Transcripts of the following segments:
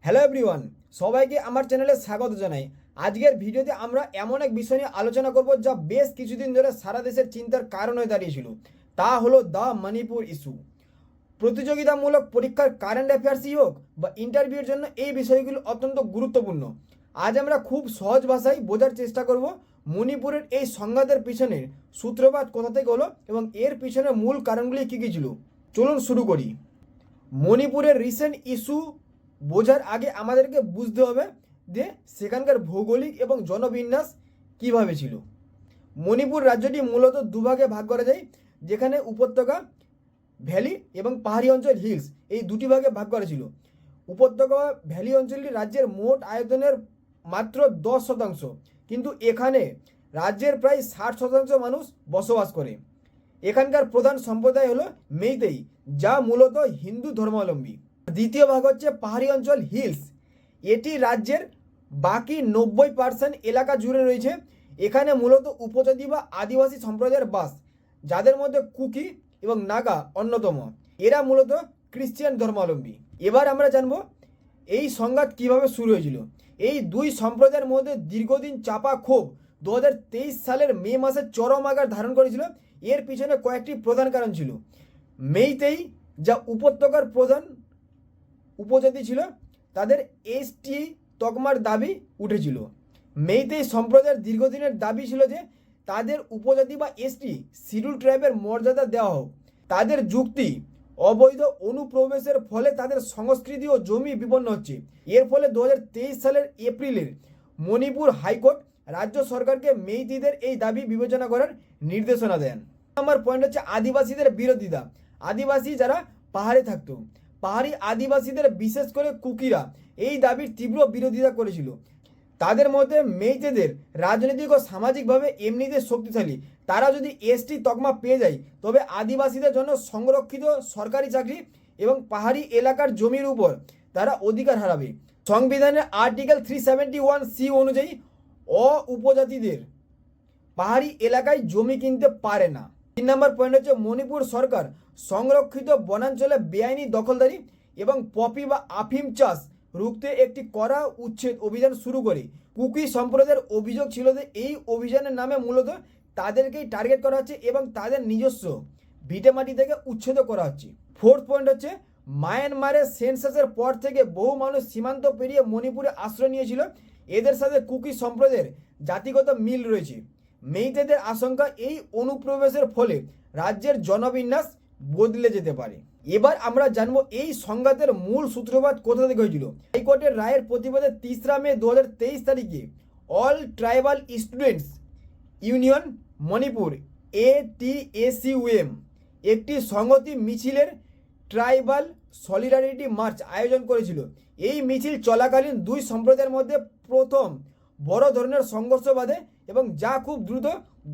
Hello everyone, সবাইকে আমার চ্যানেলে স্বাগত জানাই। আজকের ভিডিওতে আমরা এমন এক বিষয় নিয়ে আলোচনা করব যা বেশ কিছুদিন ধরে সারা দেশের চিন্তার কারণ হয়ে দাঁড়িয়েছিল। তা হলো দ্য মণিপুর ইস্যু। প্রতিযোগিতামূলক পরীক্ষার কারেন্ট অ্যাফেয়ার্সই হোক বা ইন্টারভিউর জন্য এই বিষয়গুলো অত্যন্ত গুরুত্বপূর্ণ। আজ আমরা খুব সহজ ভাষায় বোঝার চেষ্টা করব মণিপুরের এই সংঘাতের পিছনের সূত্রপাত কোথা থেকে হলো এবং এর পিছনের মূল কারণগুলি কী কী ছিল। চলুন শুরু করি। মণিপুরের রিসেন্ট ইস্যু বোঝার আগে আমাদেরকে বুঝতে হবে যে সেখানকার ভৌগোলিক এবং জনবিন্যাস কিভাবে ছিল। মণিপুর রাজ্যটি মূলত দুভাগে ভাগ করা যায়, যেখানে উপত্যকা ভ্যালি এবং পাহাড়ি অঞ্চল হিলস এই দুটি ভাগে ভাগ করা ছিল। উপত্যকা ভ্যালি অঞ্চলটি রাজ্যের মোট আয়তনের মাত্র 10%, কিন্তু এখানে রাজ্যের প্রায় 60% মানুষ বসবাস করে। এখানকার প্রধান সম্প্রদায় হলো মেইতেই, যা মূলত হিন্দু ধর্মাবলম্বী। দ্বিতীয় ভাগ হচ্ছে পাহাড়ি অঞ্চল হিলস। এটি রাজ্যের বাকি 90% এলাকা জুড়ে রয়েছে। এখানে মূলত উপজাতি বা আদিবাসী সম্প্রদায়ের বাস, যাদের মধ্যে কুকি এবং নাগা অন্যতম। এরা মূলত খ্রিস্টান ধর্মাবলম্বী। এবার আমরা জানব এই সংঘাত কিভাবে শুরু হয়েছিল। এই দুই সম্প্রদায়ের মধ্যে দীর্ঘদিন চাপা ক্ষোভ 2023 সালের মে মাসে চরম আকার ধারণ করেছিল। এর পিছনে কয়েকটি প্রধান কারণ ছিল। মেইতেই, যা উপত্যকার প্রধান উপজাতি ছিল, তাদের এসটি তকমার দাবি উঠেছিল। মেইতেই সম্প্রদায়ের দীর্ঘদিনের দাবি ছিল যে তাদের উপজাতি বা এসটি শিডিউল ট্রাইবের মর্যাদা দেওয়া হোক। তাদের যুক্তি, অবৈধ অনুপ্রবেশের ফলে তাদের সংস্কৃতি ও জমি বিপন্ন হচ্ছে। এর ফলে 2023 সালের এপ্রিলের মণিপুর হাইকোর্ট রাজ্য সরকারকে মেইতিদের এই দাবি বিবেচনা করার নির্দেশনা দেন। আমার পয়েন্ট হচ্ছে আদিবাসীদের বিরোধিতা। আদিবাসী যারা পাহাড়ে থাকতো, পাহাড়ি আদিবাসীদের বিশেষ করে কুকিরা এই দাবির তীব্র বিরোধিতা করেছিল। তাদের মধ্যে মেইতেদের রাজনৈতিক ও সামাজিকভাবে এমনিতে শক্তিশালী। তারা যদি এসটি তকমা পেয়ে যায় তবে আদিবাসীদের জন্য সংরক্ষিত সরকারি চাকরি এবং পাহাড়ি এলাকার জমির উপর তারা অধিকার হারাবে। সংবিধানের আর্টিকেল 371C অনুযায়ী উপজাতিদের পাহাড়ি এলাকায় জমি কিনতে পারে না। 3 নম্বর পয়েন্ট হচ্ছে মণিপুর সরকার সংরক্ষিত বনাঞ্চলে বেআইনি দখলদারি এবং পপি বা আফিম চাষ রুখতে একটি কড়া উচ্ছেদ অভিযান শুরু করে। কুকি সম্প্রদায়ের অভিযোগ ছিল যে এই অভিযানের নামে মূলত তাদেরকেই টার্গেট করা হচ্ছে এবং তাদের নিজস্ব ভিটেমাটি থেকে উচ্ছেদ করা হচ্ছে। 4th পয়েন্ট হচ্ছে মায়ানমারের সেন্সাসের পর থেকে বহু মানুষ সীমান্ত পেরিয়ে মণিপুরে আশ্রয় নিয়েছিল। এদের সাথে কুকি সম্প্রদায়ের জাতিগত মিল রয়েছে। মেইতেদের আশঙ্কা এই অনুপ্রবেশের ফলে রাজ্যের জনবিন্যাস বদলে যেতে পারে। এবার আমরা জানবো এই সংঘাতের মূল সূত্রপাত কোথা থেকে হয়েছিল। হাইকোর্টের রায়ের প্রতিবাদে 3 মে 2023 তারিখে all tribal students union Manipur ATACUM একটি সংহতি মিছিলের ট্রাইবাল সলিডারিটি মার্চ আয়োজন করেছিল। এই মিছিল চলাকালীন দুই সম্প্রদায়ের মধ্যে প্রথম বড় ধরনের সংঘর্ষ বাধে এবং যা খুব দ্রুত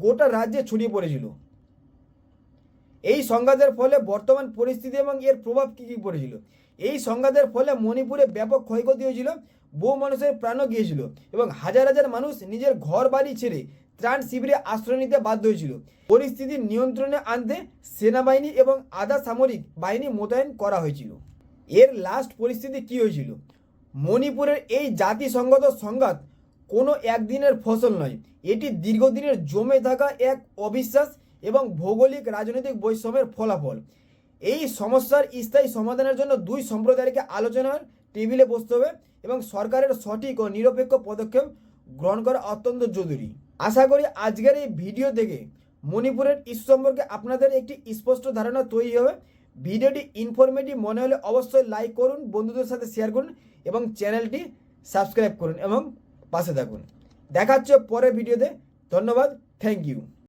গোটা রাজ্যে ছড়িয়ে পড়েছিল। এই সংঘাতের ফলে বর্তমান পরিস্থিতি এবং এর প্রভাব কী কী পড়েছিল। এই সংঘাতের ফলে মণিপুরে ব্যাপক ক্ষয়ক্ষতি হয়েছিল, বহু মানুষের প্রাণও গিয়েছিল এবং হাজার হাজার মানুষ নিজের ঘর বাড়ি ছেড়ে ত্রাণ শিবিরে আশ্রয় নিতে বাধ্য হয়েছিল। পরিস্থিতি নিয়ন্ত্রণে আনতে সেনাবাহিনী এবং আধা সামরিক বাহিনী মোতায়েন করা হয়েছিল। এর লাস্ট পরিস্থিতি কী হয়েছিল। মণিপুরের এই জাতিসংগত সংঘাত কোনো একদিনের ফসল নয়, এটি দীর্ঘদিনের জমে থাকা এক অবিশ্বাস এবং ভৌগোলিক রাজনৈতিক বৈষম্যের ফলাফল। এই সমস্যার স্থায়ী সমাধানের জন্য দুই সম্প্রদায়কে আলোচনার টেবিলে বসতে হবে এবং সরকারের সঠিক ও নিরপেক্ষ পদক্ষেপ গ্রহণ করা অত্যন্ত জরুরি। আশা করি আজকের এই ভিডিও থেকে মণিপুরের ইস্যু সম্পর্কে আপনাদের একটি স্পষ্ট ধারণা তৈরি হবে। ভিডিওটি ইনফরমেটিভ মনে হলে অবশ্যই লাইক করুন, বন্ধুদের সাথে শেয়ার করুন এবং চ্যানেলটি সাবস্ক্রাইব করুন এবং পাশে থাকুন। দেখা হচ্ছে পরের ভিডিওতে। ধন্যবাদ, থ্যাংক ইউ।